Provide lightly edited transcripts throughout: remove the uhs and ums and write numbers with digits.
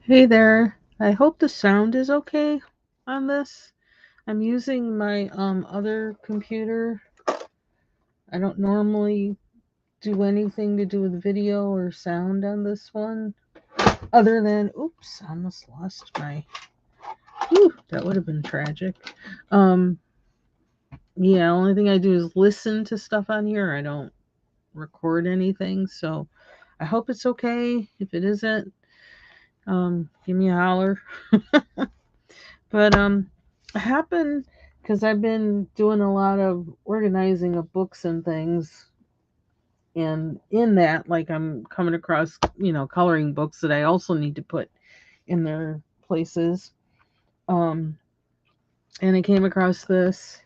Hey there. I hope the sound is okay on this. I'm using my other computer. I don't normally do anything to do with video or sound on this one other than oops, I almost lost my whew, that would have been tragic. Um yeah, only thing I do is listen to stuff on here. I don't record anything, so I hope it's okay. If it isn't, give me a holler. But it happened because I've been doing a lot of organizing of books and things, and in that, like I'm coming across, coloring books that I also need to put in their places. Um, and I came across this,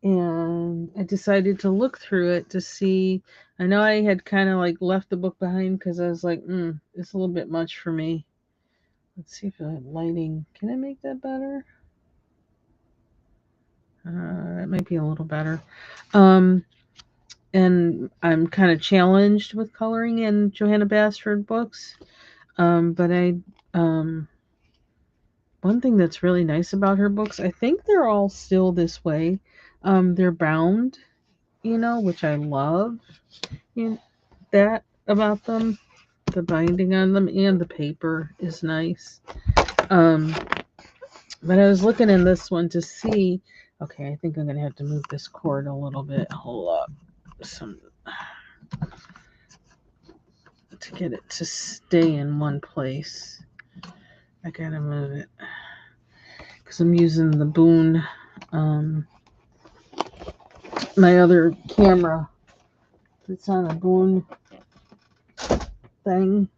and I decided to look through it to see. I know I had kind of like left the book behind because I was like, it's a little bit much for me. Let's see if the lighting can I make that better. That might be a little better. Um, and I'm kind of challenged with coloring in Johanna Basford books. But um, one thing that's really nice about her books, I think they're all still this way. They're bound, which I love. You know, that about them, the binding on them, and the paper is nice. Um, but I was looking in this one to see. Okay, I think I'm gonna have to move this cord a little bit. Hold up, some to get it to stay in one place. I gotta move it because I'm using the Boon, um, my other camera. It's on a Boon thing,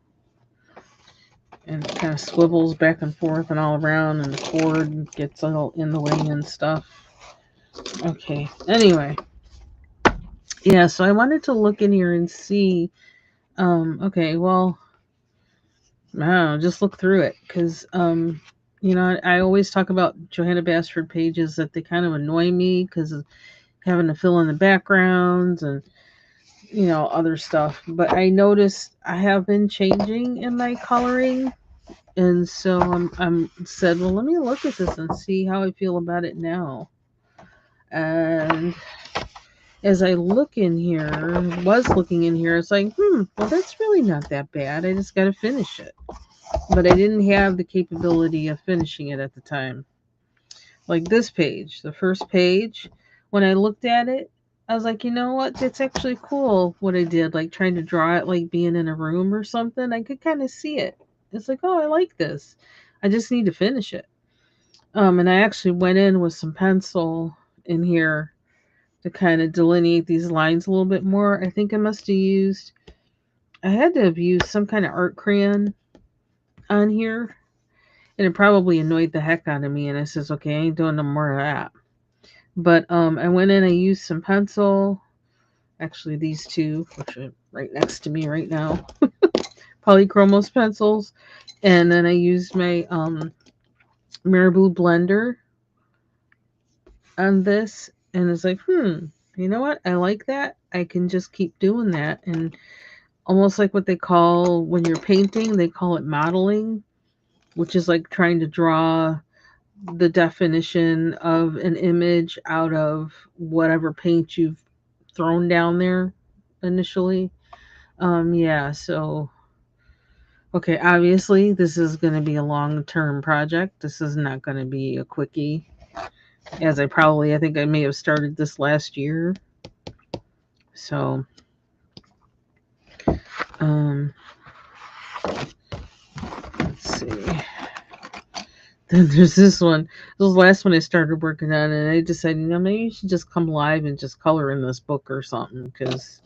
and it kind of swivels back and forth and all around, and the cord gets all in the way and stuff. Okay. Anyway, yeah. So I wanted to look in here and see. Okay. Well, I don't know, just look through it because I always talk about Johanna Basford pages that they kind of annoy me because having to fill in the backgrounds and other stuff. But I noticed I have been changing in my coloring, and so I'm said, well, let me look at this and see how I feel about it now. And as I look in here, was looking in here, it's like, well, that's really not that bad. I just got to finish it. But I didn't have the capability of finishing it at the time. Like this page, the first page, when I looked at it, I was like, you know what? It's actually cool what I did, like trying to draw it like being in a room or something. I could kind of see it. It's like, oh, I like this. I just need to finish it. And I actually went in with some pencil in here to kind of delineate these lines a little bit more. I think I had to have used some kind of art crayon on here, and it probably annoyed the heck out of me. And I says, okay, I ain't doing no more of that. But I went in, I used some pencil, actually these two, which are right next to me right now, Polychromos pencils, and then I used my Marabou blender on this, and it's like, you know what? I like that. I can just keep doing that, and almost like what they call when you're painting, they call it modeling, which is like trying to draw the definition of an image out of whatever paint you've thrown down there initially. Yeah, so okay, obviously this is going to be a long-term project. This is not going to be a quickie. As I think I may have started this last year. So, um let's see. Then there's this one. This was the last one I started working on, and I decided, maybe you should just come live and just color in this book or something because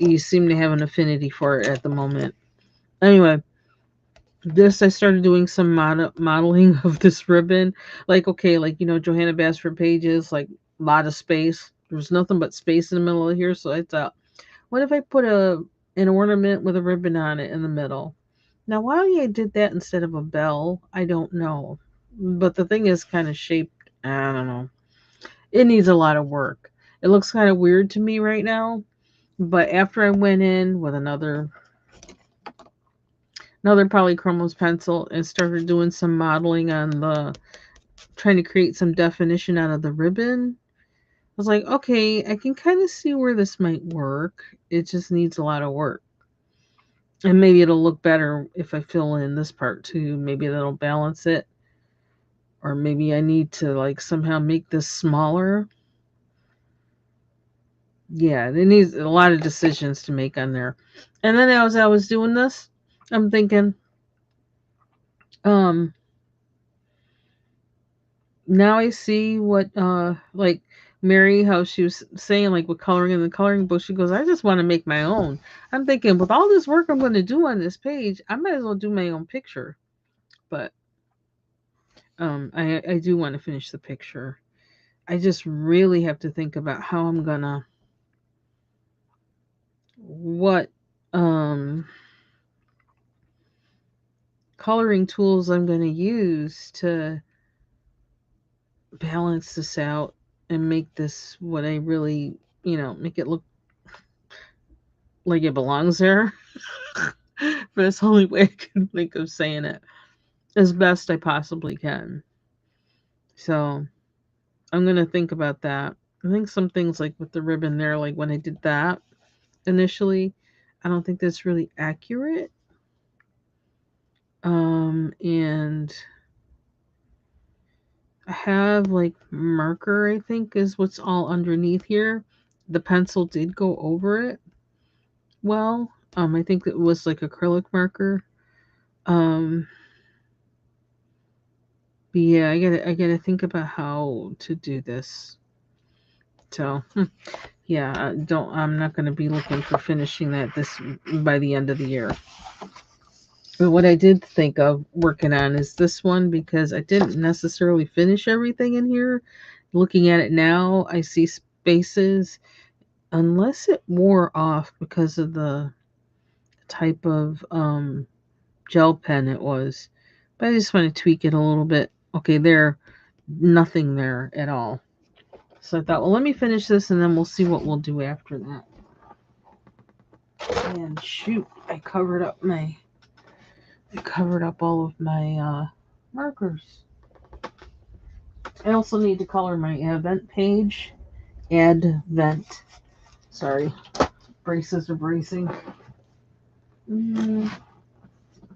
you seem to have an affinity for it at the moment. Anyway, this I started doing some modeling of this ribbon. Like, okay, like Johanna Basford pages, like a lot of space. There was nothing but space in the middle of here, so I thought, what if I put an ornament with a ribbon on it in the middle? Now, why I did that instead of a bell, I don't know. But the thing is kind of shaped. I don't know. It needs a lot of work. It looks kind of weird to me right now. But after I went in with another polychromos pencil and started doing some modeling on trying to create some definition out of the ribbon. I was like, okay, I can kind of see where this might work. It just needs a lot of work. And maybe it'll look better if I fill in this part too. Maybe that'll balance it. Or maybe I need to like somehow make this smaller. Yeah, it needs a lot of decisions to make on there. And then as I was doing this, I'm thinking, um, now I see what like Mary, how she was saying like with coloring in the coloring book. She goes, I just want to make my own. I'm thinking with all this work I'm going to do on this page, I might as well do my own picture. But I do want to finish the picture. I just really have to think about how I'm gonna what coloring tools I'm gonna use to balance this out and make this what I really, make it look like it belongs there. But it's the only way I can think of saying it as best I possibly can. So I'm gonna think about that. I think some things like with the ribbon there, like when I did that initially, I don't think that's really accurate. And I have like marker, I think is what's all underneath here. The pencil did go over it. Well, I think it was like acrylic marker. Um, but yeah, I gotta think about how to do this. So yeah, I'm not gonna be looking for finishing that this by the end of the year. But what I did think of working on is this one because I didn't necessarily finish everything in here. Looking at it now, I see spaces, unless it wore off because of the type of gel pen it was. But I just want to tweak it a little bit. Okay, there, nothing there at all. So I thought, well, let me finish this and then we'll see what we'll do after that. And shoot, I covered up all of my markers. I also need to color my Advent page. Advent. Sorry, braces are bracing.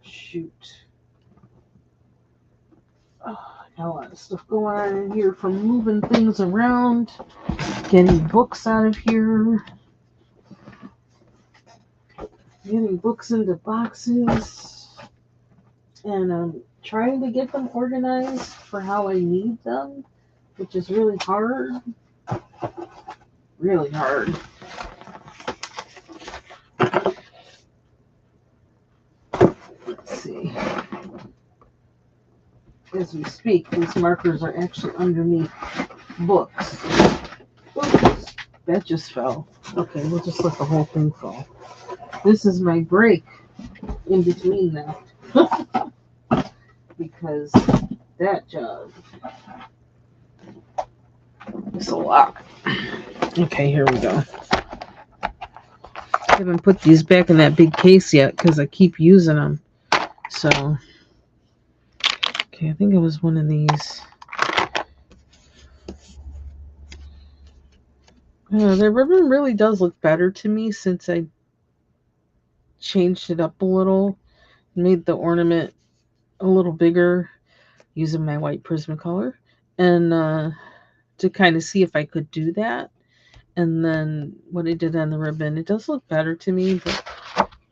Shoot. Oh, I got a lot of stuff going on in here from moving things around, getting books out of here, getting books into boxes, and I'm trying to get them organized for how I need them, which is really hard. Really hard. Let's see. As we speak, these markers are actually underneath books. Oops, that just fell. Okay, we'll just let the whole thing fall. This is my break in between now. Because that job is a lot. Okay, here we go. I haven't put these back in that big case yet because I keep using them. So, okay, I think it was one of these. The ribbon really does look better to me since I changed it up a little, made the ornament a little bigger using my white Prismacolor, and to kind of see if I could do that. And then what I did on the ribbon, it does look better to me, but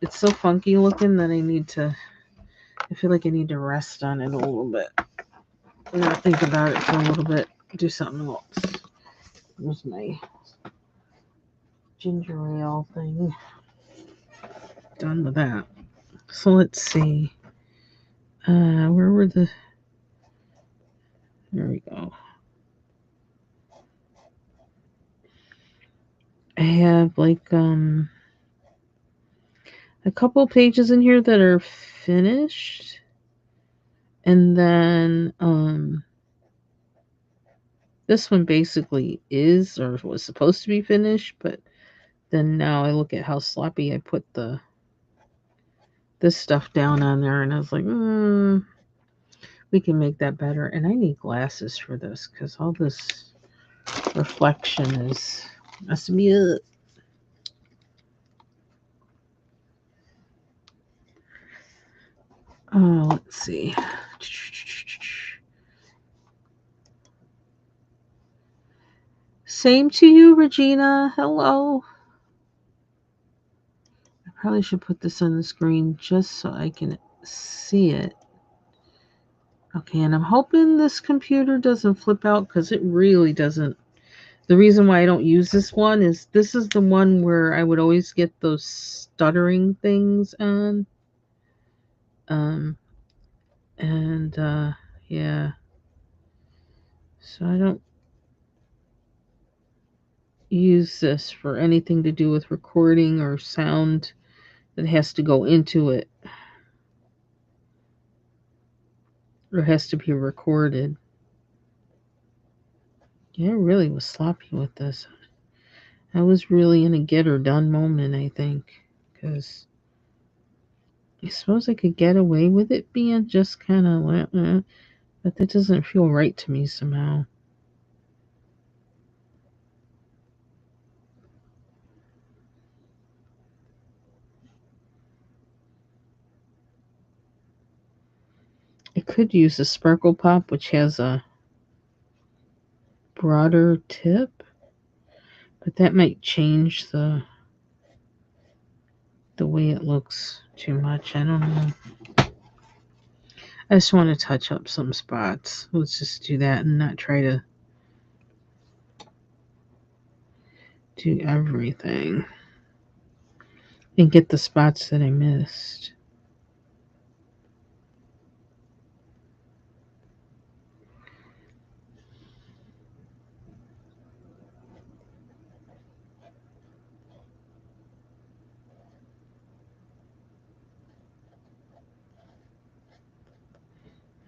it's so funky looking that I feel like I need to rest on it a little bit. I'm gonna think about it for a little bit, do something else. There's my ginger ale thing. Done with that. So let's see. Where were the... There we go. I have like a couple pages in here that are finished, and then this one basically is or was supposed to be finished, but then now I look at how sloppy I put the this stuff down on there, and I was like, we can make that better. And I need glasses for this because all this reflection is messing me up. Oh, let's see. Same to you, Regina. Hello. I probably should put this on the screen just so I can see it. Okay, and I'm hoping this computer doesn't flip out because it really doesn't. The reason why I don't use this one is this is the one where I would always get those stuttering things on. And yeah. So I don't use this for anything to do with recording or sound that has to go into it or has to be recorded. Yeah, I really was sloppy with this. I was really in a get her done moment, I think, because I suppose I could get away with it being just kind of, but that doesn't feel right to me somehow. I could use a Sparkle Pop, which has a broader tip, but that might change the way it looks too much. I don't know. I just want to touch up some spots. Let's just do that and not try to do everything and get the spots that I missed.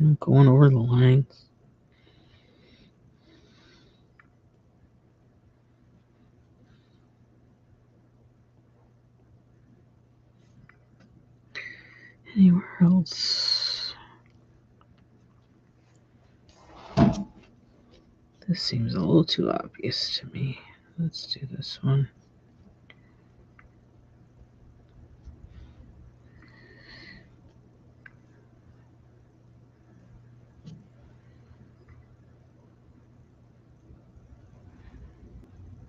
I'm going over the lines. Anywhere else? This seems a little too obvious to me. Let's do this one.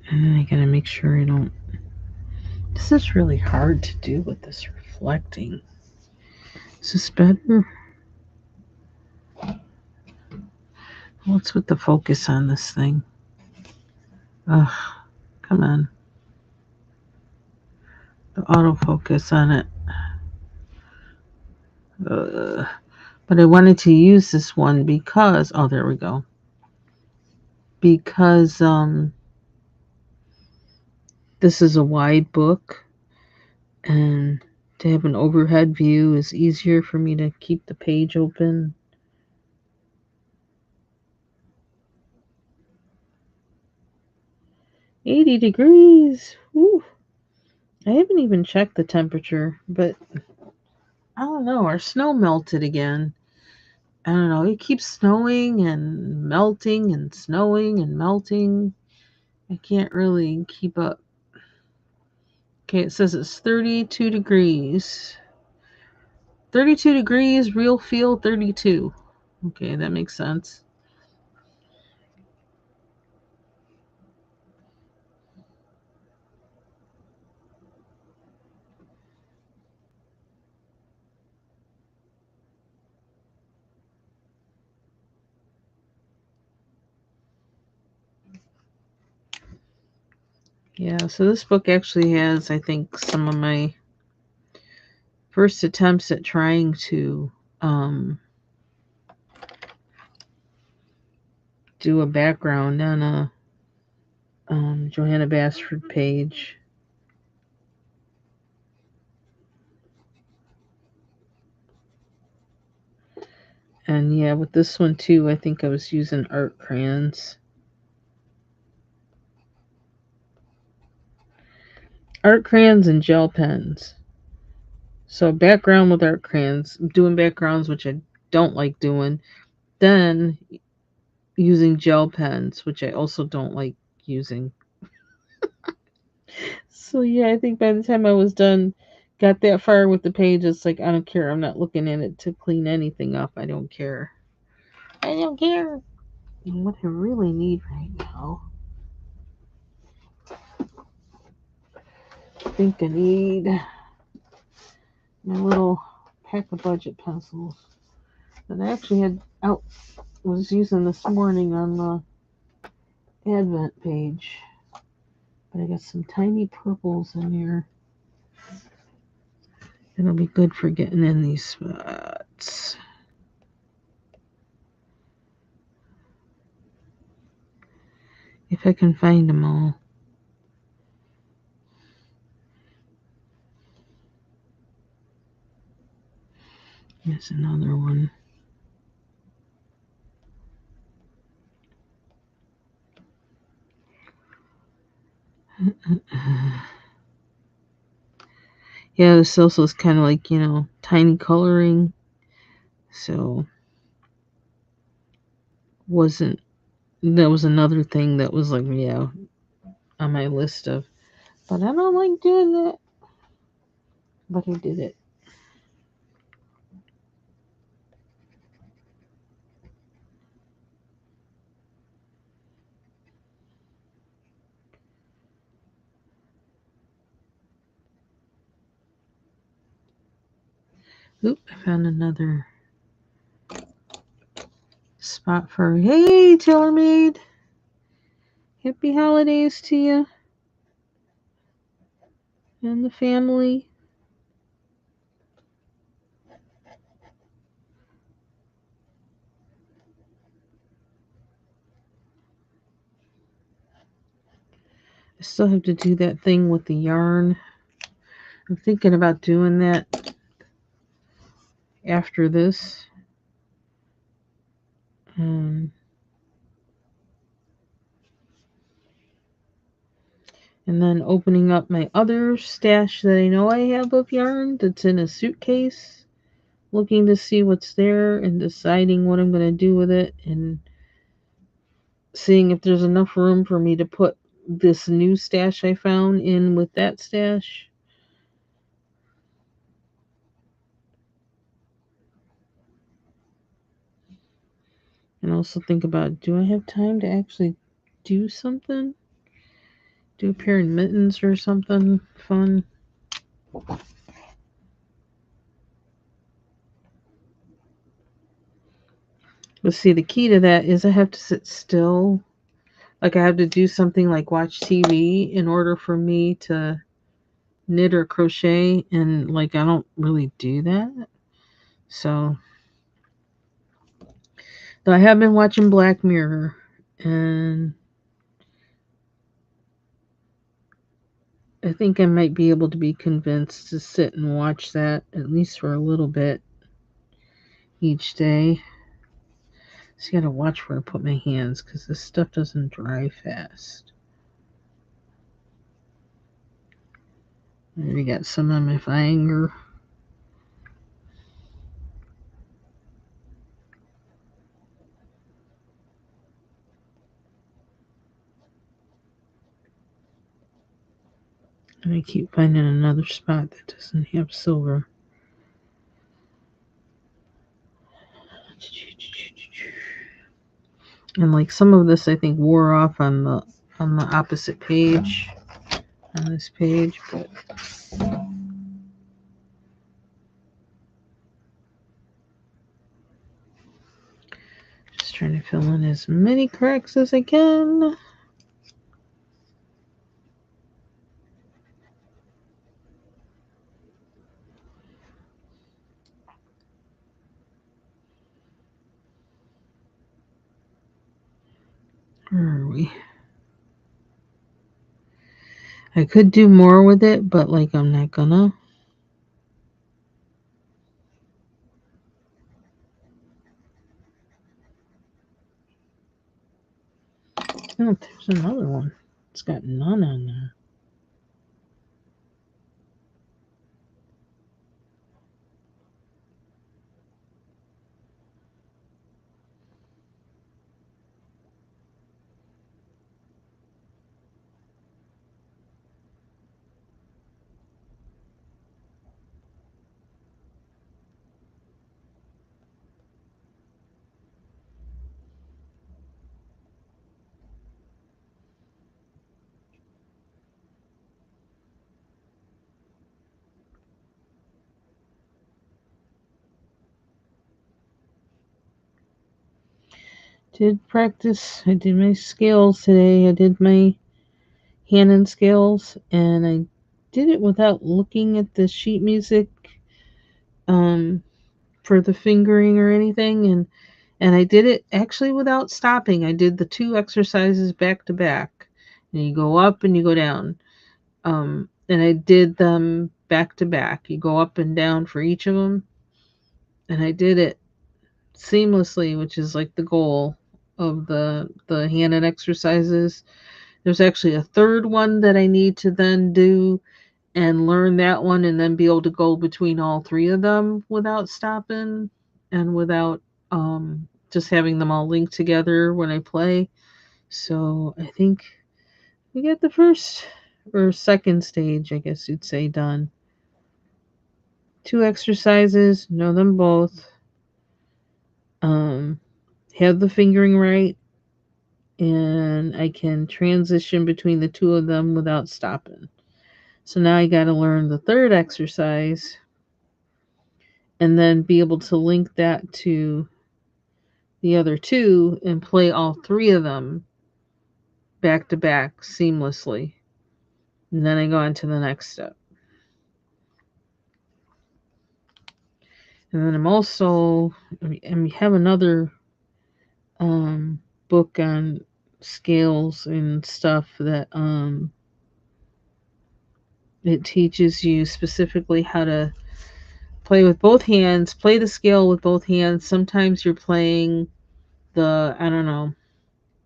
And then I gotta make sure I don't. This is really hard to do with this reflecting. Is this better? What's with the focus on this thing? Ugh, come on. The autofocus on it. But I wanted to use this one because, oh, there we go. Because this is a wide book and to have an overhead view is easier for me to keep the page open. $80. Whew. I haven't even checked the temperature, but I don't know. Our snow melted again. I don't know. It keeps snowing and melting and snowing and melting. I can't really keep up. Okay, it says it's 32 degrees. 32 degrees, real feel 32. Okay, that makes sense. Yeah, so this book actually has, I think, some of my first attempts at trying to do a background on a Johanna Basford page. And yeah, with this one too, I think I was using art crayons. Art crayons and gel pens. So background with art crayons, doing backgrounds, which I don't like doing. Then using gel pens, which I also don't like using. So yeah, I think by the time I was done, got that far with the page, it's like I don't care. I'm not looking at it to clean anything up. I don't care. I don't care. And what I really need right now, I think I need my little pack of budget pencils that I actually had out was using this morning on the Advent page. But I got some tiny purples in here. It'll be good for getting in these spots. If I can find them all. Here's another one. Yeah, this also is kind of like, tiny coloring. So, that was another thing that was like, yeah, on my list of, but I don't like doing that. But I did it. Oop, I found another spot for, hey, TaylorMade. Happy holidays to you and the family. I still have to do that thing with the yarn. I'm thinking about doing that after this. And then opening up my other stash that I know I have of yarn that's in a suitcase. Looking to see what's there and deciding what I'm going to do with it. And seeing if there's enough room for me to put this new stash I found in with that stash. And also think about, do I have time to actually do something? Do a pair of mittens or something fun? But see, the key to that is I have to sit still. Like I have to do something like watch TV in order for me to knit or crochet, and like I don't really do that. So, though I have been watching Black Mirror, and I think I might be able to be convinced to sit and watch that at least for a little bit each day. So you gotta watch where I put my hands because this stuff doesn't dry fast. Maybe got some on my finger. And I keep finding another spot that doesn't have silver. And like some of this I think wore off on the opposite page. On this page, but just trying to fill in as many cracks as I can. Where are we? I could do more with it, but like I'm not gonna. Oh, there's another one. It's got none on there. did practice. I did my scales today. I did my hand and scales, and I did it without looking at the sheet music for the fingering or anything, and I did it actually without stopping. I did the 2 exercises back to back. And you go up and you go down. And I did them back to back. You go up and down for each of them. And I did it seamlessly, which is like the goal of the hand and exercises. There's actually a third one that I need to then do and learn that one and then be able to go between all 3 of them without stopping and without just having them all linked together when I play. So I think we get the first or second stage, I guess you'd say, done. 2 exercises, know them both. Have the fingering right, and I can transition between the 2 of them without stopping. So now I got to learn the third exercise and then be able to link that to the other 2 and play all 3 of them back to back seamlessly. And then I go on to the next step. And then I'm also, and we have another book on scales and stuff that it teaches you specifically how to play with both hands, play the scale with both hands. Sometimes you're playing the, I don't know,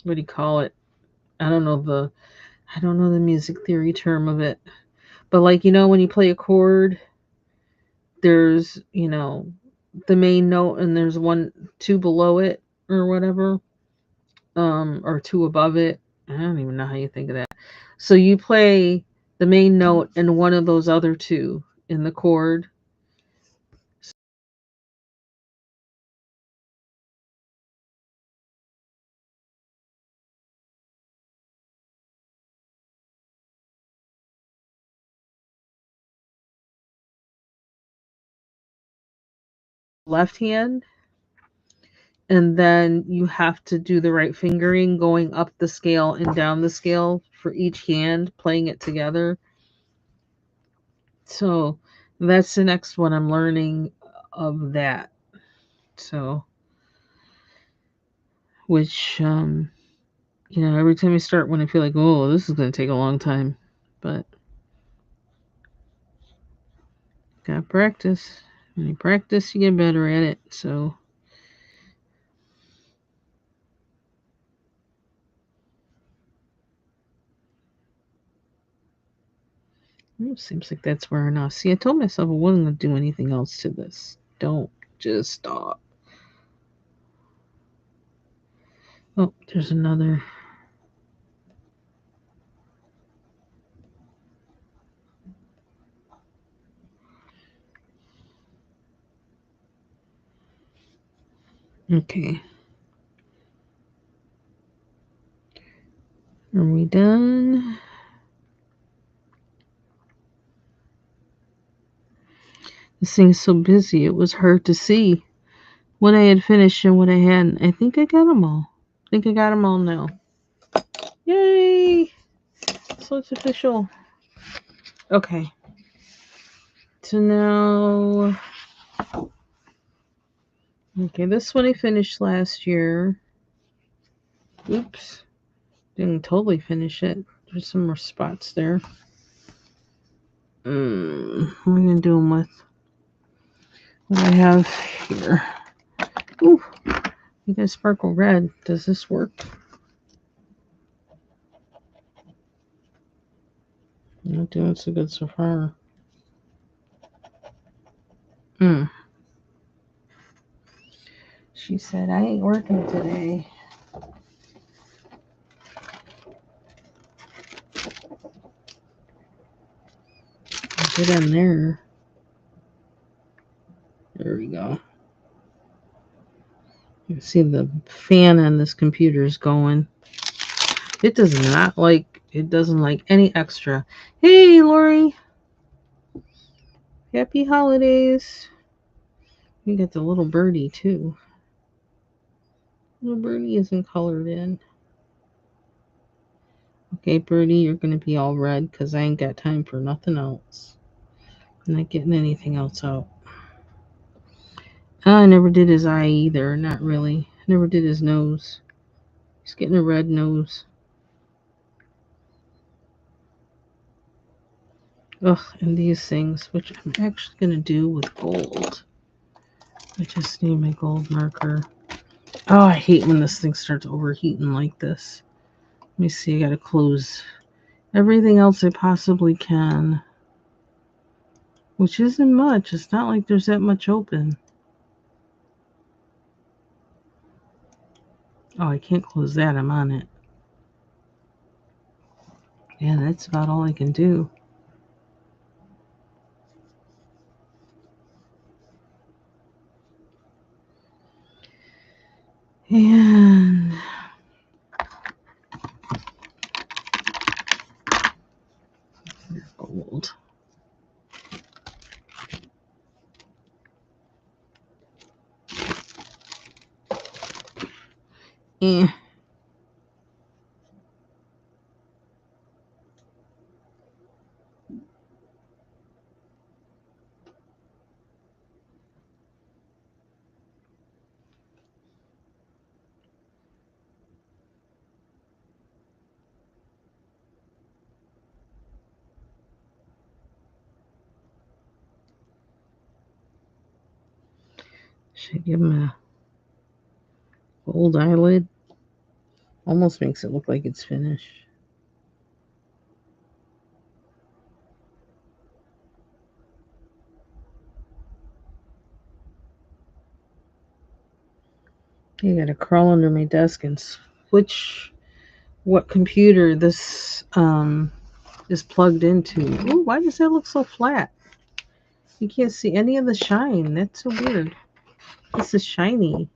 what do you call it? I don't know the music theory term of it. But like, when you play a chord, there's, the main note and there's 2 below it or whatever. Or 2 above it. I don't even know how you think of that. So you play the main note and one of those other 2 in the chord. Left hand, and then you have to do the right fingering going up the scale and down the scale for each hand, playing it together. So that's the next one I'm learning of that. So, which, every time I start one, I feel like, oh, this is going to take a long time. But, gotta practice. When you practice, you get better at it. So, seems like that's where enough. See, I told myself I wasn't going to do anything else to this. Don't just stop. Oh, there's another. Okay. Are we done? This thing's so busy, it was hard to see what I had finished and what I hadn't. I think I got them all. I think I got them all now. Yay! So it's official. Okay. So now... Okay, this one I finished last year. Oops. Didn't totally finish it. There's some more spots there. What am I going to do them with? What do I have here? Ooh, you got sparkle red. Does this work? Not doing so good so far. She said, I ain't working today. Get in there. There we go. You can see the fan on this computer is going. It doesn't like any extra. Hey, Lori. Happy holidays. You got the little birdie, too. No, Birdie isn't colored in. Okay, Birdie, you're going to be all red because I ain't got time for nothing else. I'm not getting anything else out. I never did his eye either. Not really. Never did his nose. He's getting a red nose. Ugh, and these things, which I'm actually going to do with gold. I just need my gold marker. Oh, I hate when this thing starts overheating like this. Let me see, I got to close everything else I possibly can. Which isn't much. It's not like there's that much open. Oh, I can't close that. I'm on it. Yeah, that's about all I can do. And gold. Eh. Should I give him a gold eyelid? Almost makes it look like it's finished. You gotta crawl under my desk and switch what computer this is plugged into. Ooh, why does that look so flat? You can't see any of the shine. That's so weird. This is shiny.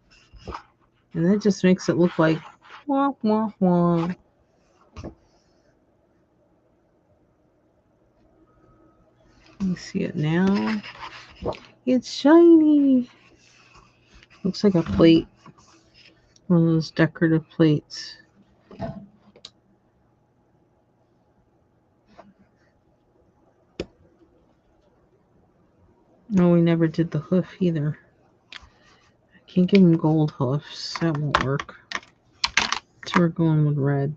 And that just makes it look like wah wah wah. You see it now? It's shiny. Looks like a plate. One of those decorative plates. No, we never did the hoof either. I can't give him gold hoofs. That won't work. So we're going with red.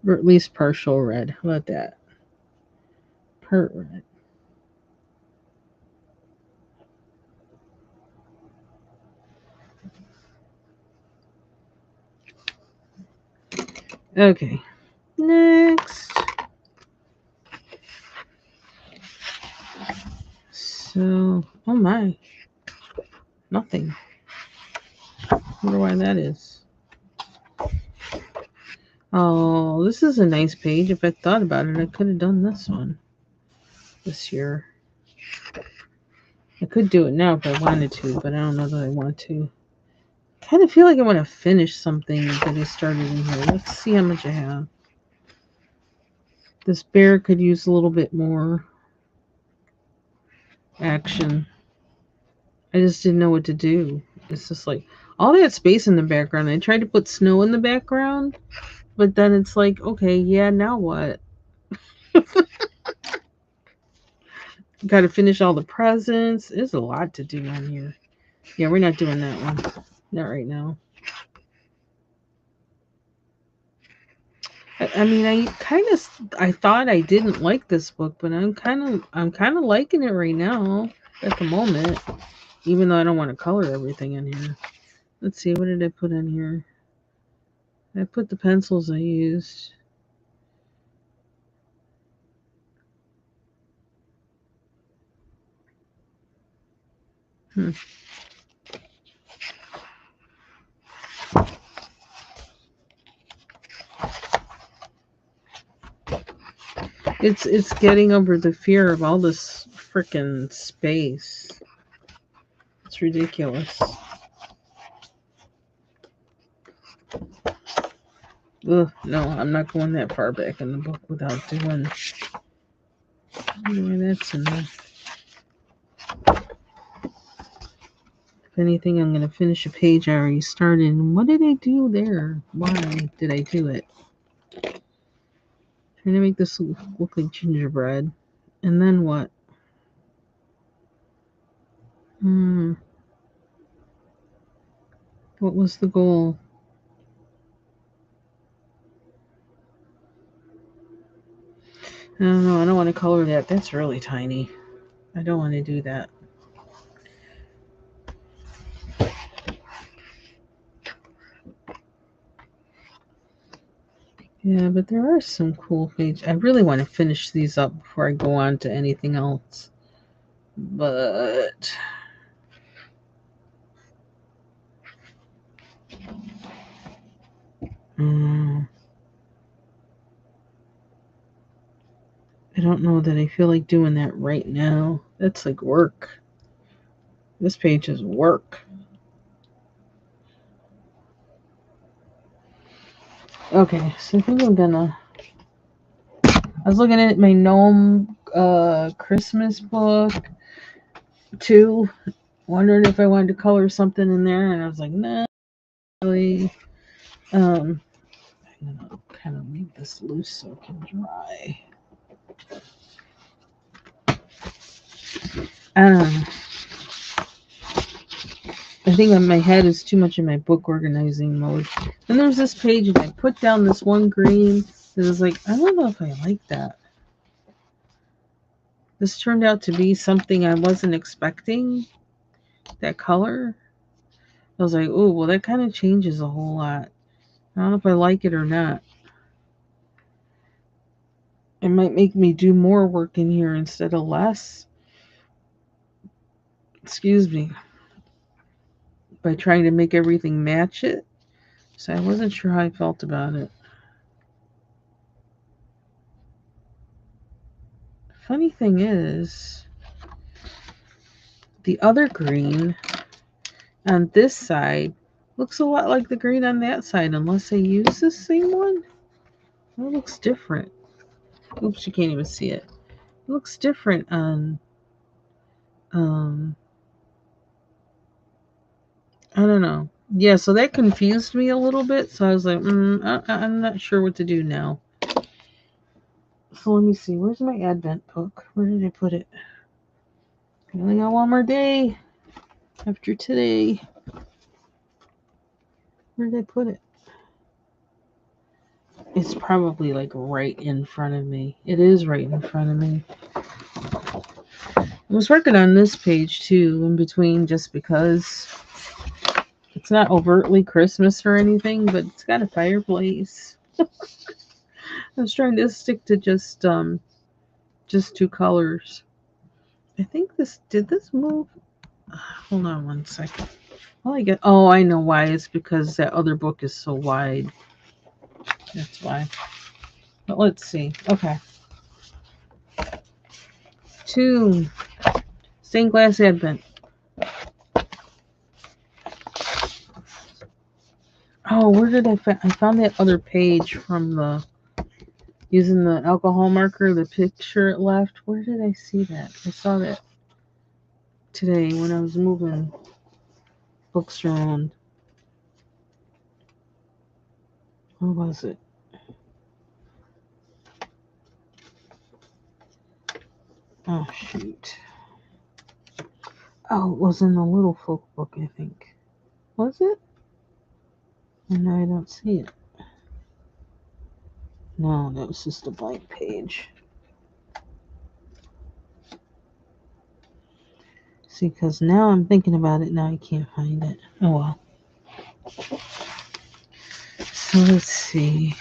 Or at least partial red. How about that? Part red. Okay. Next. So, oh my. Nothing. Wonder why that is. Oh, this is a nice page. If I thought about it, I could have done this one this year. I could do it now if I wanted to, but I don't know that I want to. I kind of feel like I want to finish something that I started in here. Let's see how much I have. This bear could use a little bit more action. I just didn't know what to do. It's just like all that space in the background. I tried to put snow in the background, but then it's like, okay, yeah, now what? Got to finish all the presents. There's a lot to do on here. Yeah, we're not doing that one. Not right now. I mean, I thought I didn't like this book, but I'm kind of liking it right now at the moment, even though I don't want to color everything in here. Let's see, what did I put in here? I put the pencils I used. It's getting over the fear of all this freaking space. It's ridiculous. Ugh, no, I'm not going that far back in the book without doing Anyway, that's in there. If anything, I'm going to finish a page I already started. And what did I do there? Why did I do it? Trying to make this look like gingerbread. And then what? What was the goal? I don't know. I don't want to color that. That's really tiny. I don't want to do that. Yeah, but there are some cool pages. I really want to finish these up before I go on to anything else. But I don't know that I feel like doing that right now. That's like work. This page is work. Okay, so I think I'm gonna... I was looking at my gnome Christmas book too, wondering if I wanted to color something in there, and I was like, nah, really. I'm gonna kind of leave this loose so it can dry. I don't know. I think my head is too much in my book organizing mode. Then there's this page, and I put down this one green that was like, I don't know if I like that. This turned out to be something I wasn't expecting, that color. I was like, oh, well, that kind of changes a whole lot. I don't know if I like it or not. It might make me do more work in here instead of less. Excuse me. By trying to make everything match it. So I wasn't sure how I felt about it. Funny thing is, the other green on this side looks a lot like the green on that side, unless I use the same one. It looks different. Oops, you can't even see it. It looks different on I don't know. Yeah, so that confused me a little bit. So I was like, I'm not sure what to do now. So let me see. Where's my Advent book? Where did I put it? I only got one more day after today. Where did I put it? It's probably like right in front of me. It is right in front of me. I was working on this page too in between just because it's not overtly Christmas or anything, but it's got a fireplace. I was trying to stick to just two colors. I think did this move? Hold on one second. Oh, I know why. It's because that other book is so wide. That's why. But let's see. Okay. 2 stained glass Advent. Oh, where did I find? I found that other page from using the alcohol marker, the picture it left. Where did I see that? I saw that today when I was moving books around. Where was it? Oh, shoot. Oh, it was in the Little Folk book, I think. Was it? And now I don't see it. No, that was just a blank page. See, because now I'm thinking about it, now I can't find it. Oh, well. So let's see.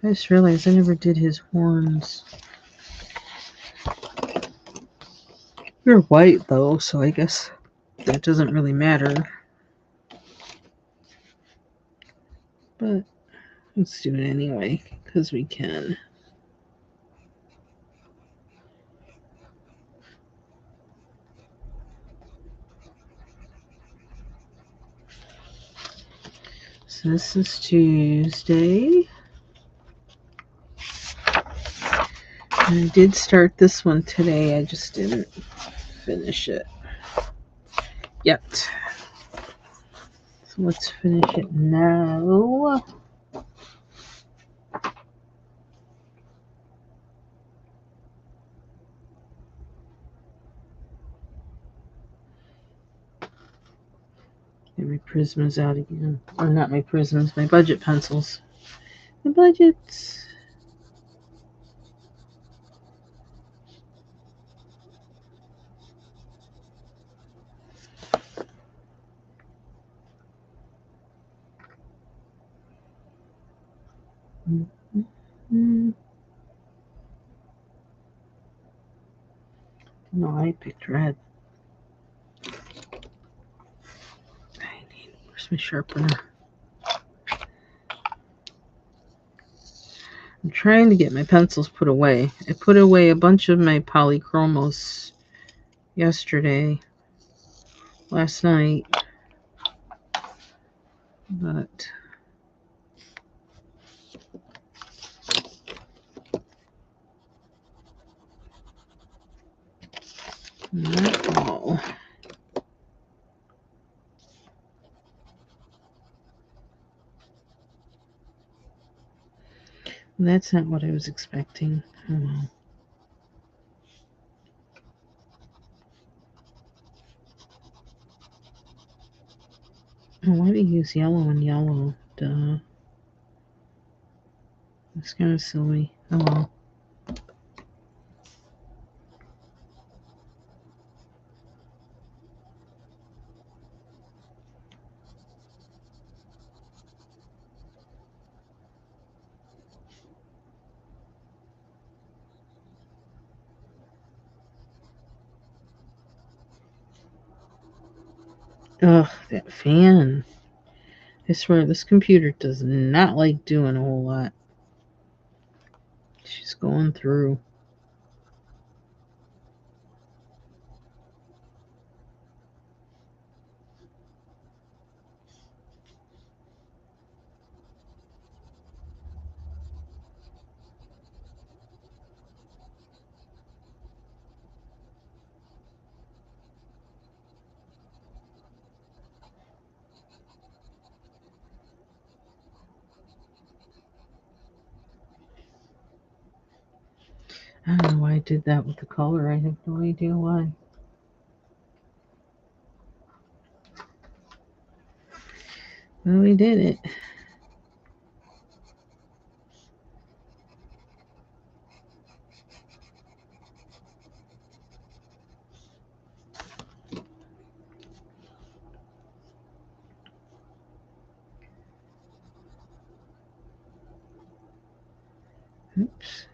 I just realized I never did his horns. They're white, though, so I guess that doesn't really matter. But let's do it anyway, because we can. So this is Tuesday. And I did start this one today. I just didn't finish it yet. So let's finish it now. Get my Prismas out again. Or not my Prismas, my budget pencils. My budgets. No, I picked red. Where's my sharpener? I'm trying to get my pencils put away. I put away a bunch of my polychromos last night, but not all. That's not what I was expecting. Oh well. Oh, why do you use yellow and yellow? Duh. It's kind of silly. Oh well. Ugh, that fan. I swear, this computer does not like doing a whole lot. She's going through. I don't know why I did that with the color. I have no idea why. Well, we did it. Oops.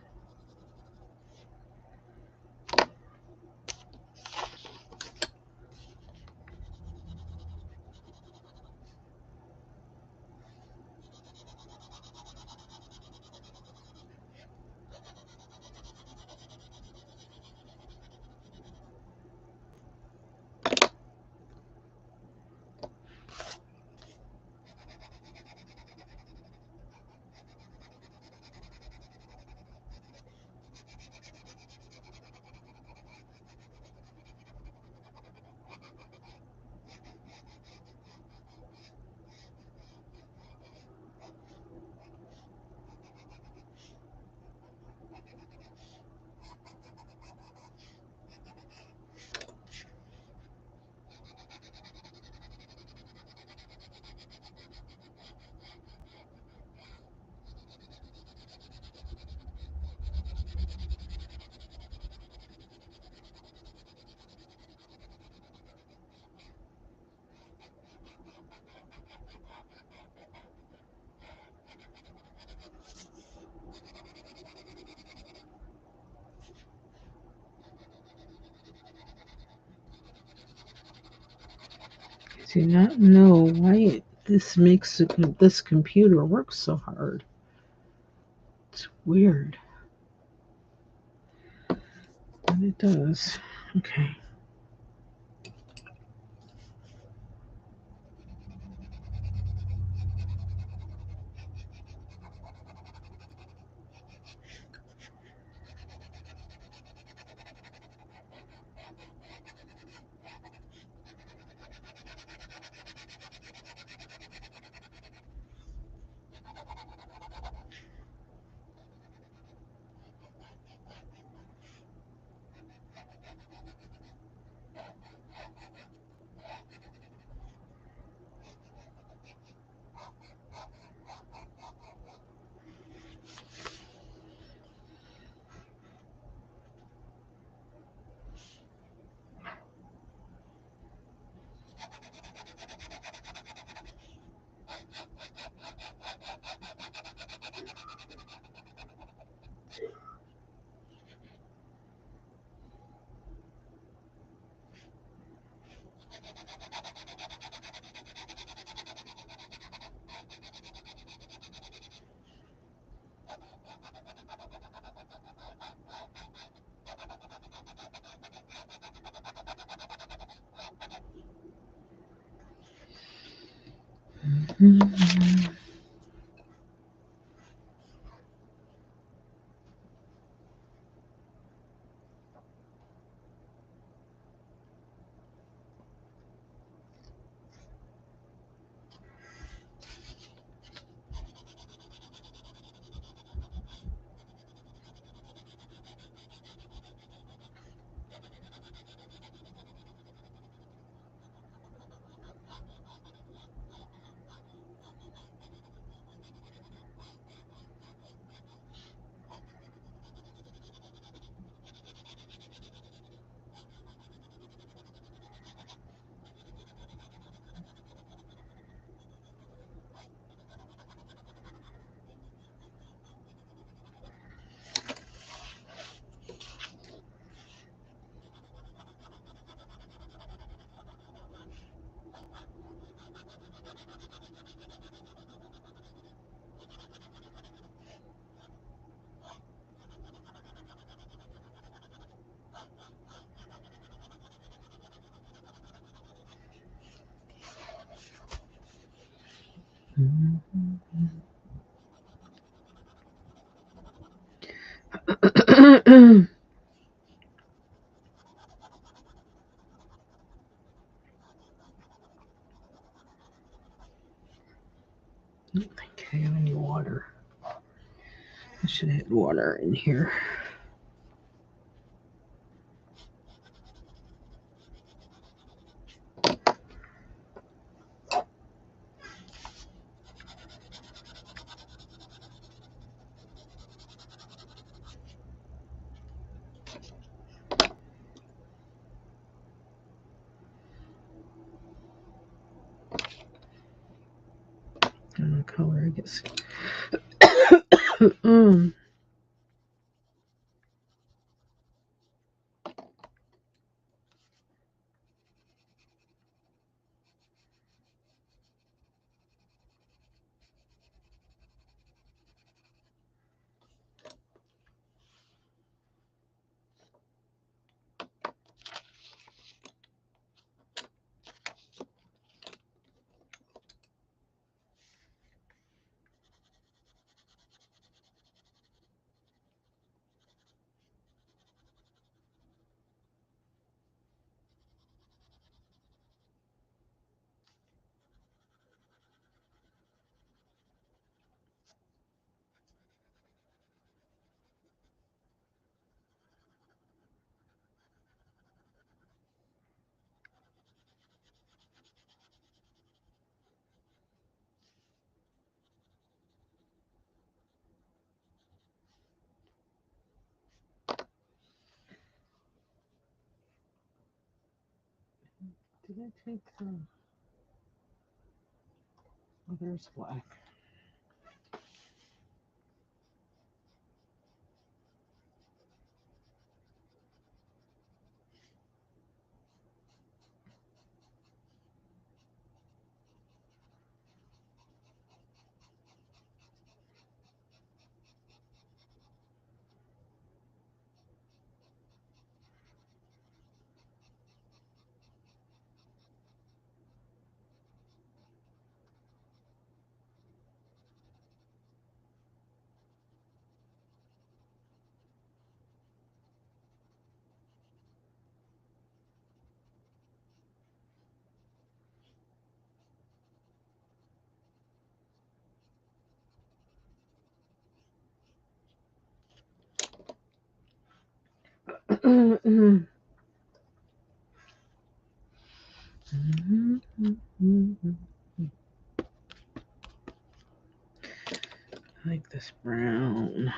I do not know why this makes this computer work so hard. It's weird. But it does. Okay. I don't think I have any water. I should have had water in here. Color, I guess. Did I take some? Oh, there's black. I like this brown.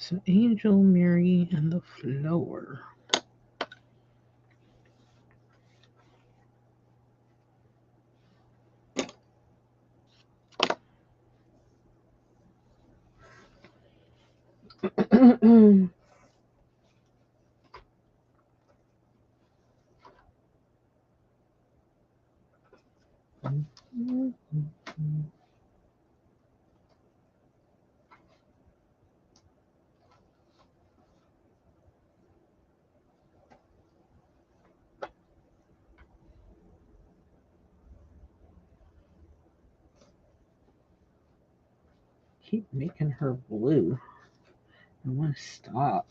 So Angel, Mary, and the Flower. Keep making her blue. I want to stop.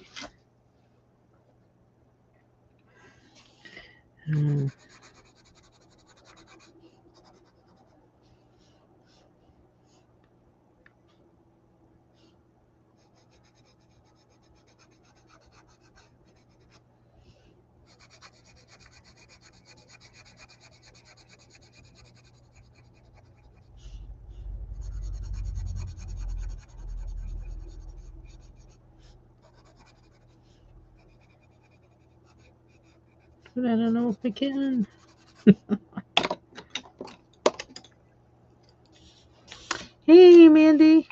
But I don't know if I can. Hey, Mandy.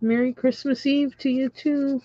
Merry Christmas Eve to you, too.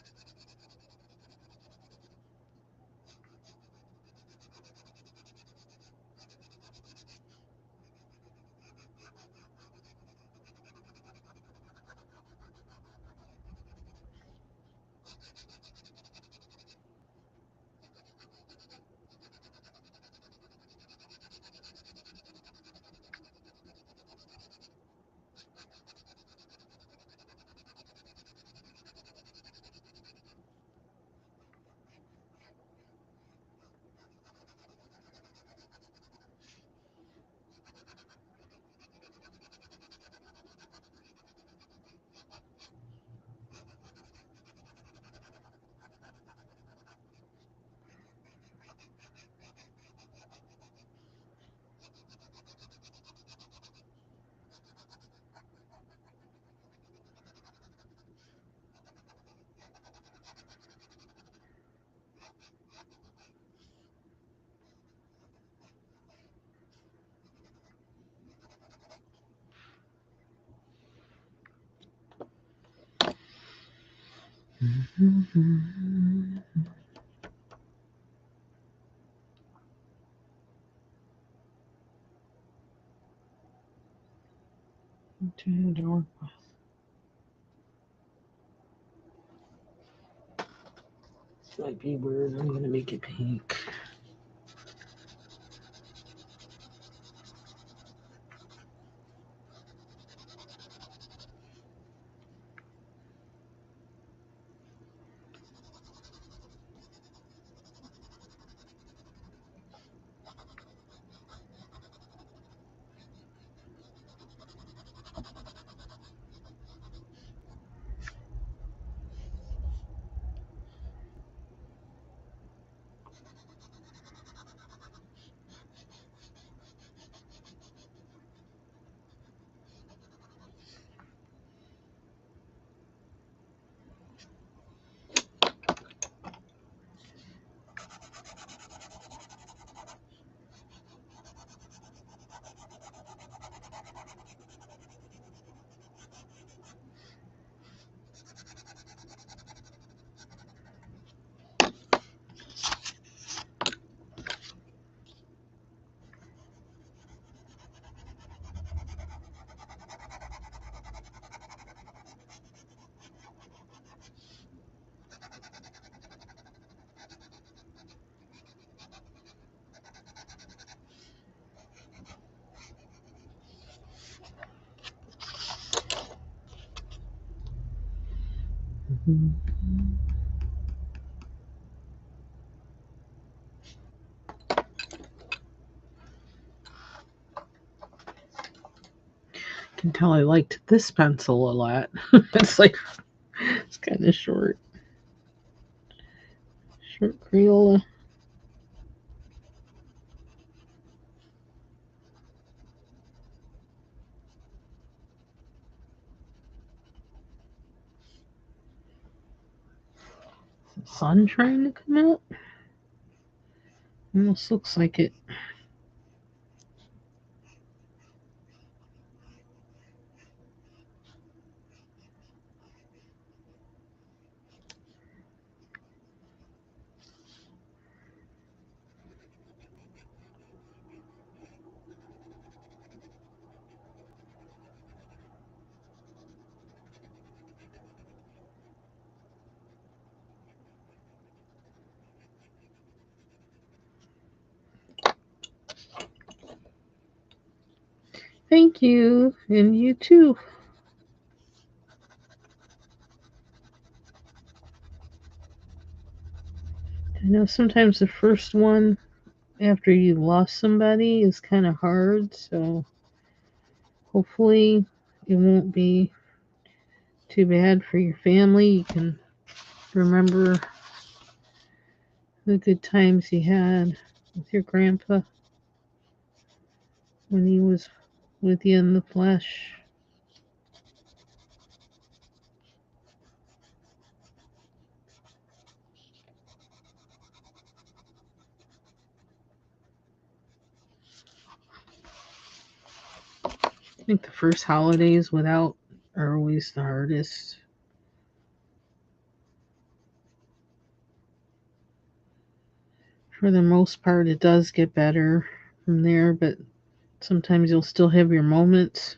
Might be weird. I'm gonna make it pink. I can tell I liked this pencil a lot. It's like, it's kind of short. Short Crayola. Is the sun trying to come out? Almost looks like it. Thank you, and you too. I know sometimes the first one after you lost somebody is kind of hard, so hopefully it won't be too bad for your family. You can remember the good times you had with your grandpa when he was with you in the flesh. I think the first holidays without are always the hardest. For the most part, it does get better from there, but sometimes you'll still have your moments.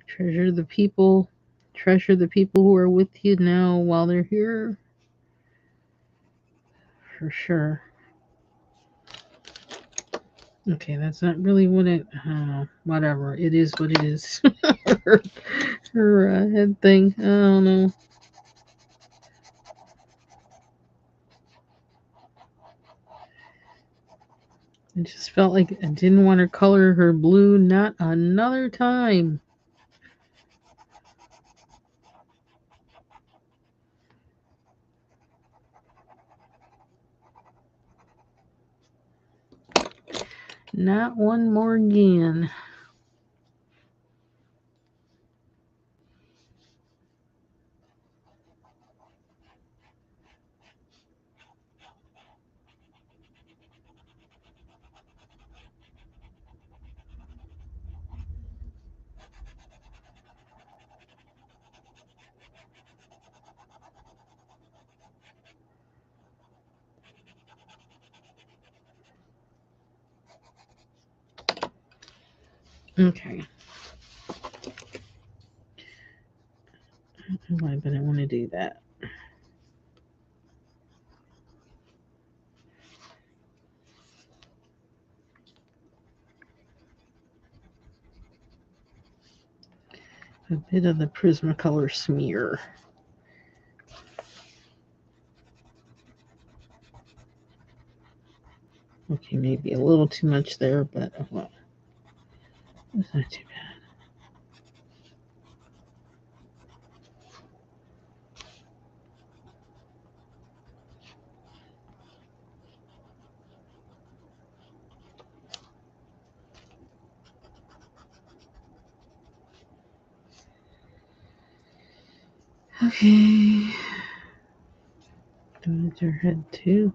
Treasure the people. Treasure the people who are with you now while they're here. For sure. Okay, that's not really what it. I don't know. Whatever. It is what it is. her head thing. I don't know. I just felt like I didn't want to color her blue not another time. Not one more again. Okay. Why would I want to do that? A bit of the Prismacolor smear. Okay, maybe a little too much there, but well, it's not too bad. Okay. Doing your head too.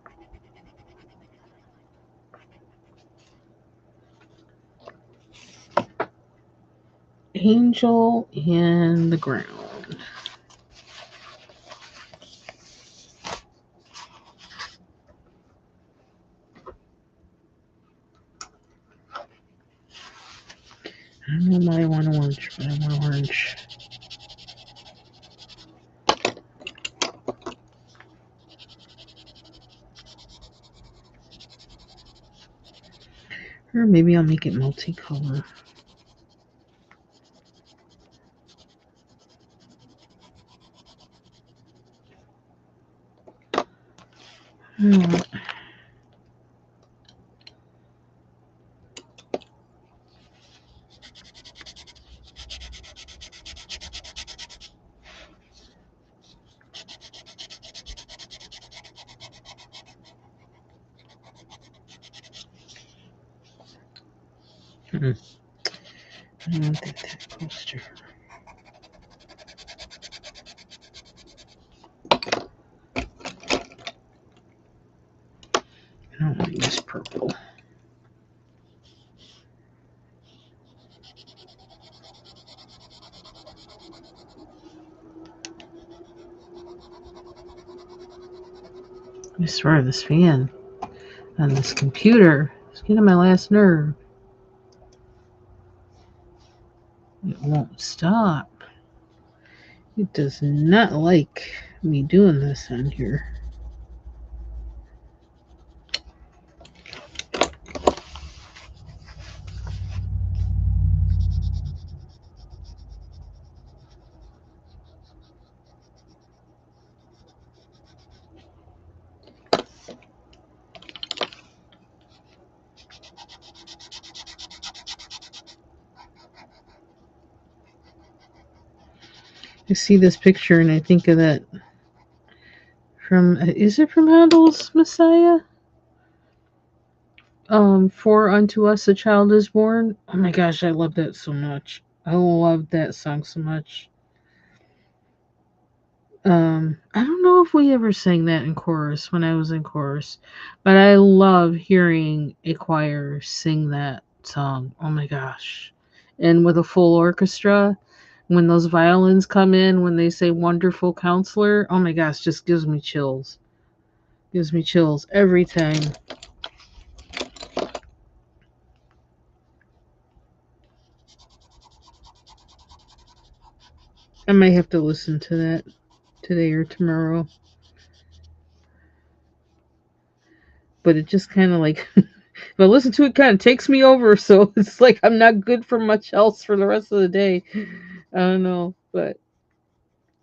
Angel in the ground. I don't know why I want orange, but I want orange. Or maybe I'll make it multicolor. Hmm. I don't think that close to her. I don't want to use purple. I swear this fan on this computer is getting my last nerve. It won't stop. It does not like me doing this on here. I see this picture and I think of that from, is it from Handel's Messiah? For unto us a child is born. Oh my gosh, I love that so much. I love that song so much. I don't know if we ever sang that in chorus when I was in chorus, but I love hearing a choir sing that song. Oh my gosh. And with a full orchestra, when those violins come in, when they say wonderful counselor, oh my gosh, just gives me chills. Gives me chills every time. I might have to listen to that today or tomorrow. But it just kind of like, if I listen to it, kind of takes me over. So it's like I'm not good for much else for the rest of the day. I don't know, but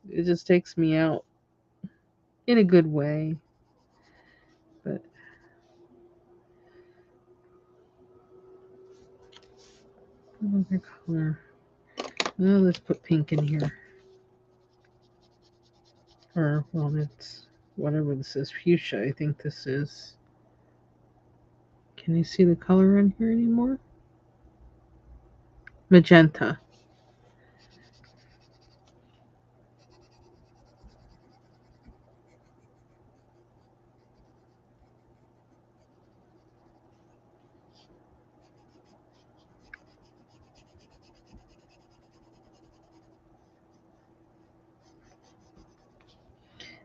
it just takes me out in a good way. But another color. Well, let's put pink in here. Or, well, it's whatever this is. Fuchsia, I think this is. Can you see the color in here anymore? Magenta.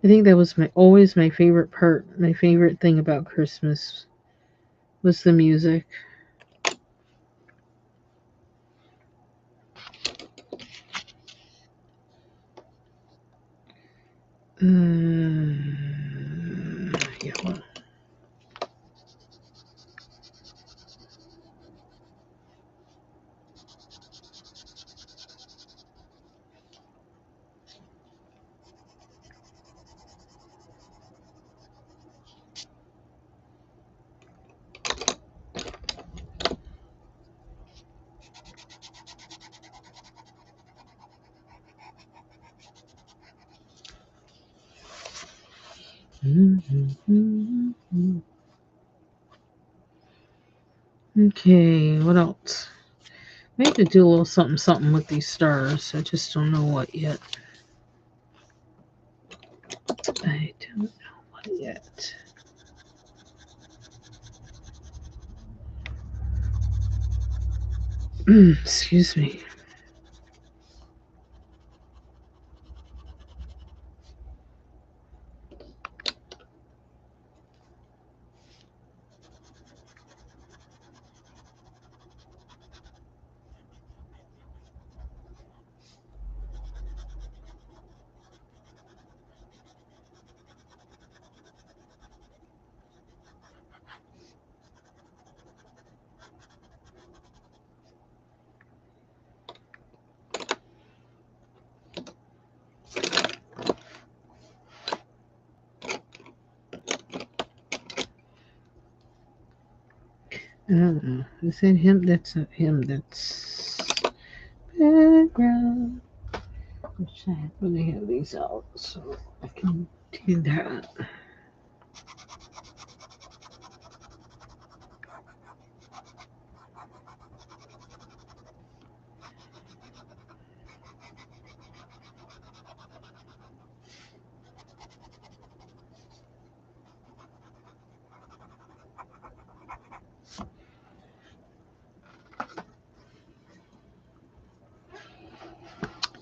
I think that was always my favorite part. My favorite thing about Christmas was the music. Yellow. Okay, what else? I have to do a little something with these stars. I just don't know what yet. I don't know what yet. Excuse me. I don't know. Is that him? That's not him. That's background. Wish I really have these out so I can do that.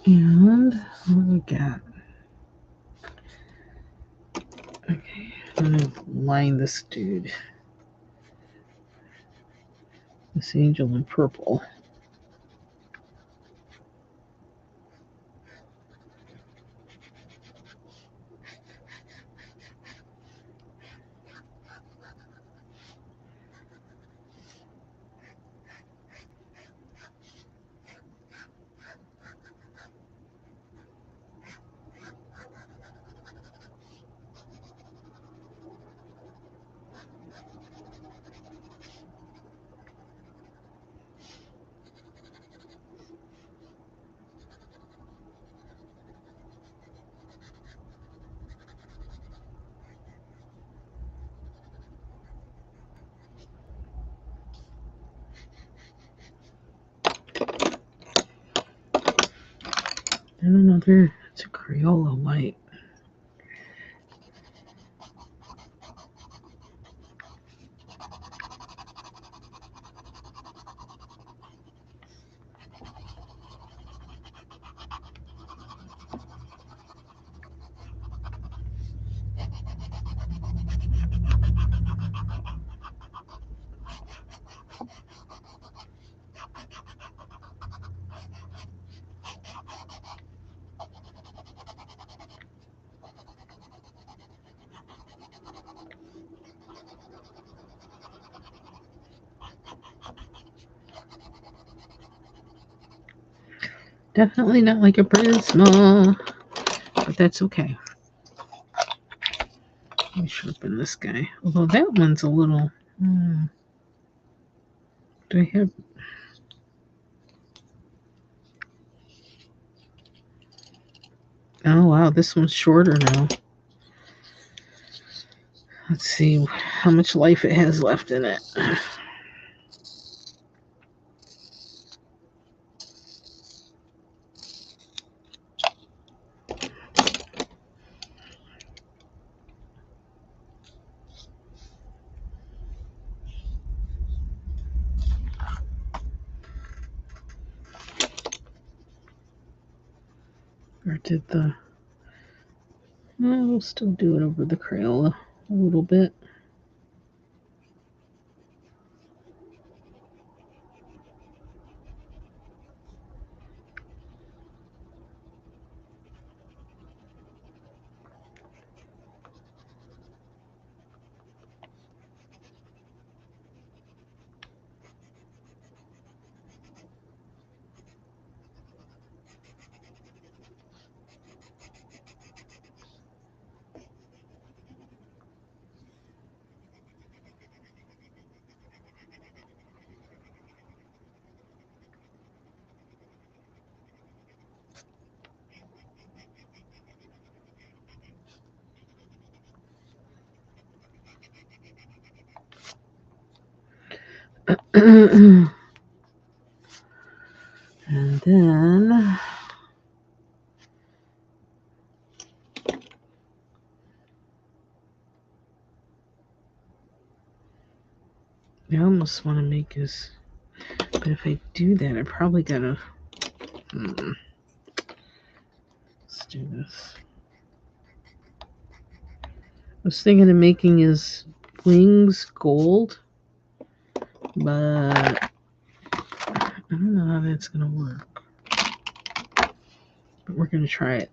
And what do we got? Okay, I'm gonna line this dude. This angel in purple. And another, it's a Crayola white. Definitely not like a Prisma, but that's okay. Let me sharpen this guy. Although that one's a little... do I have... Oh, wow, this one's shorter now. Let's see how much life it has left in it. Or did the... No, we'll still do it over the Crayola a little bit. And then... I almost want to make his... But if I do that, I probably gotta... Let's do this. I was thinking of making his wings gold, but I don't know how that's gonna work. But we're gonna try it.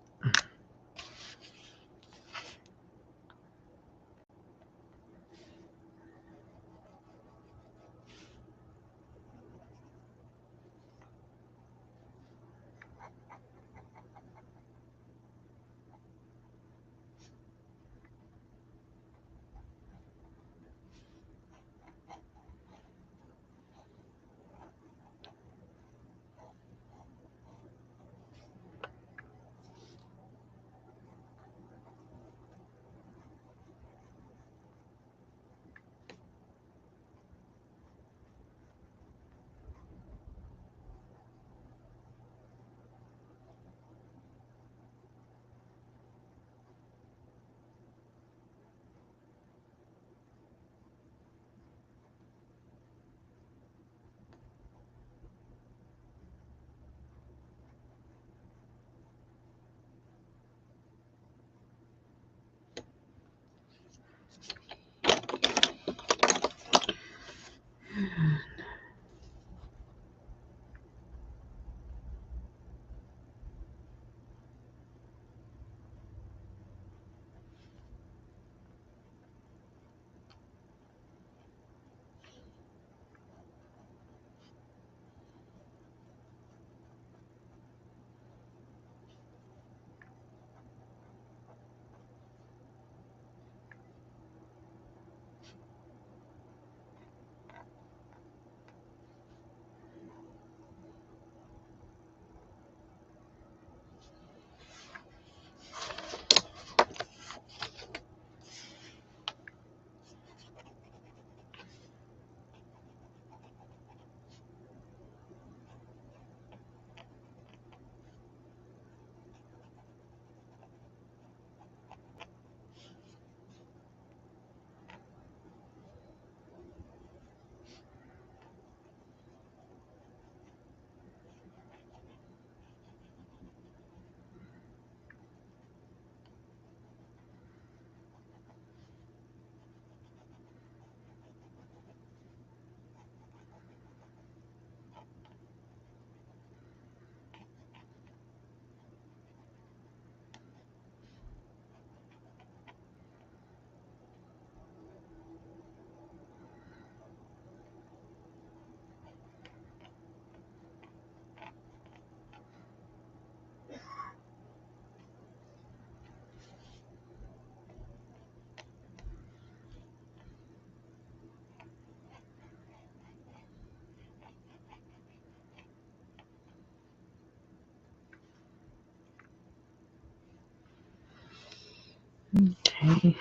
Okay.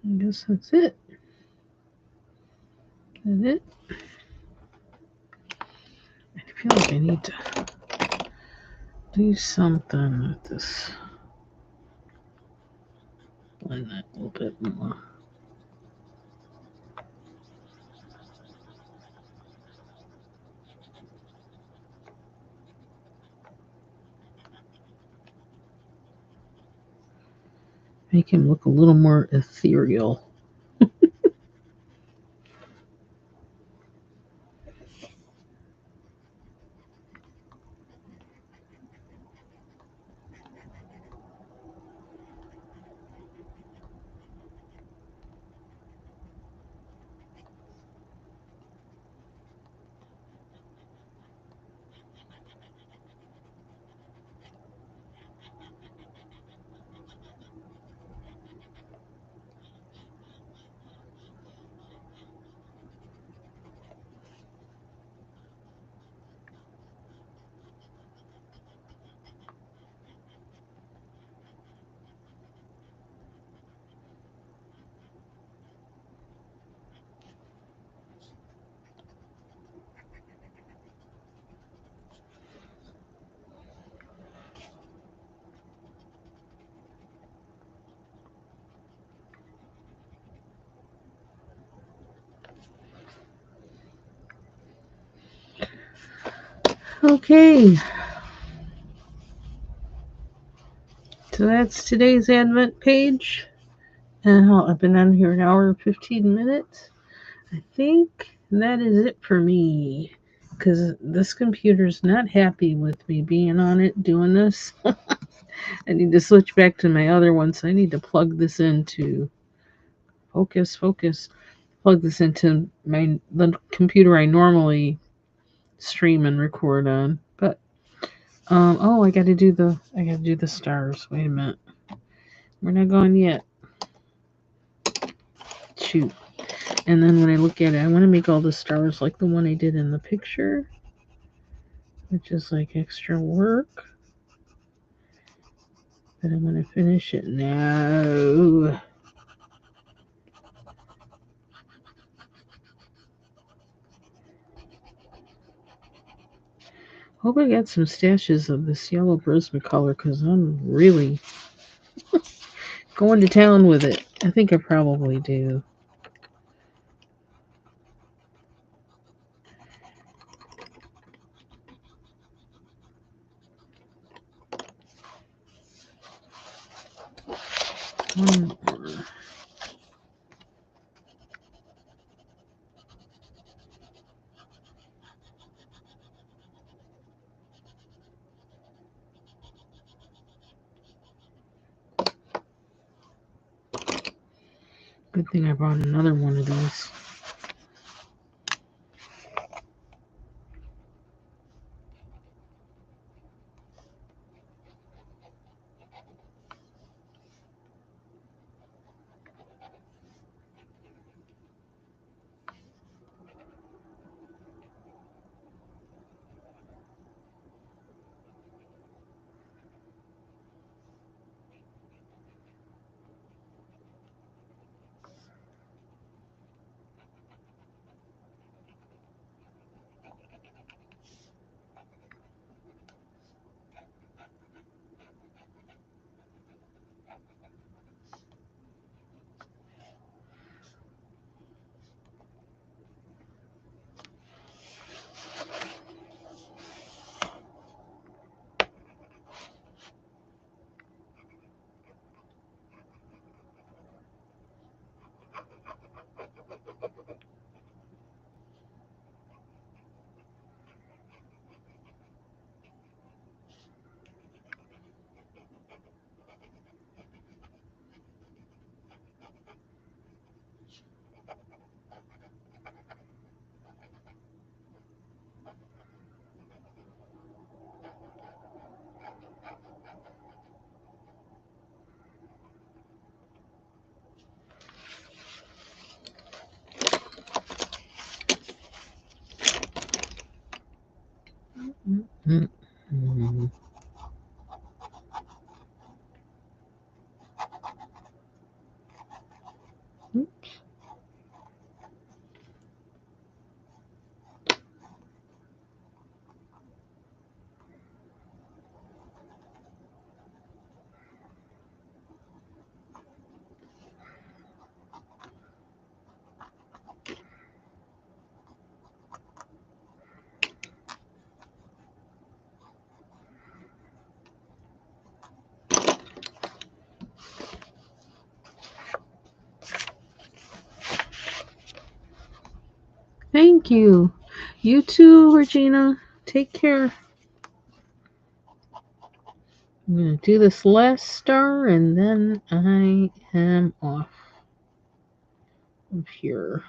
I guess that's it. That's it. I feel like I need to do something with this. Blend that a little bit more. Make him look a little more ethereal. Okay. So that's today's Advent page. And I've been on here an hour and 15 minutes. I think that is it for me. Because this computer's not happy with me being on it doing this. I need to switch back to my other one. So I need to plug this into focus. Plug this into the computer I normally stream and record on. But oh, I gotta do the stars. Wait a minute. We're not gone yet. Shoot. And then when I look at it, I want to make all the stars like the one I did in the picture, which is like extra work. But I'm going to finish it now. Hope I got some stashes of this yellow Prismacolor because I'm really going to town with it. I think I probably do. One more. Good thing I brought another one of these. Mm-mm. Oops. Thank you. You too, Regina. Take care. I'm going to do this last star and then I am off of here.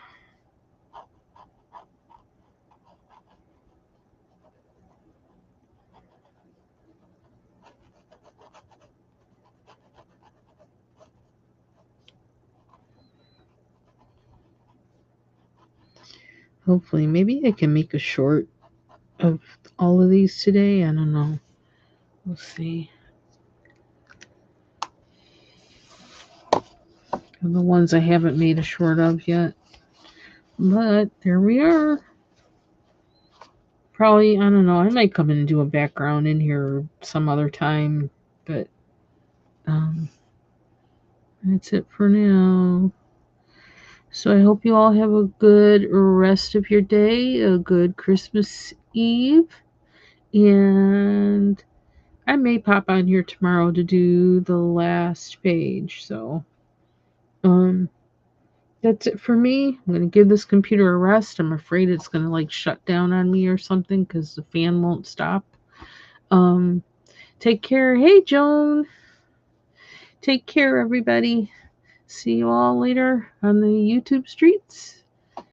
Hopefully, maybe I can make a short of all of these today. I don't know. We'll see. The ones I haven't made a short of yet. But there we are. Probably, I don't know. I might come in and do a background in here some other time. But that's it for now. So I hope you all have a good rest of your day, a good Christmas Eve. And I may pop on here tomorrow to do the last page. So that's it for me. I'm going to give this computer a rest. I'm afraid it's going to like shut down on me or something because the fan won't stop. Take care. Hey, Joan. Take care, everybody. See you all later on the YouTube streets.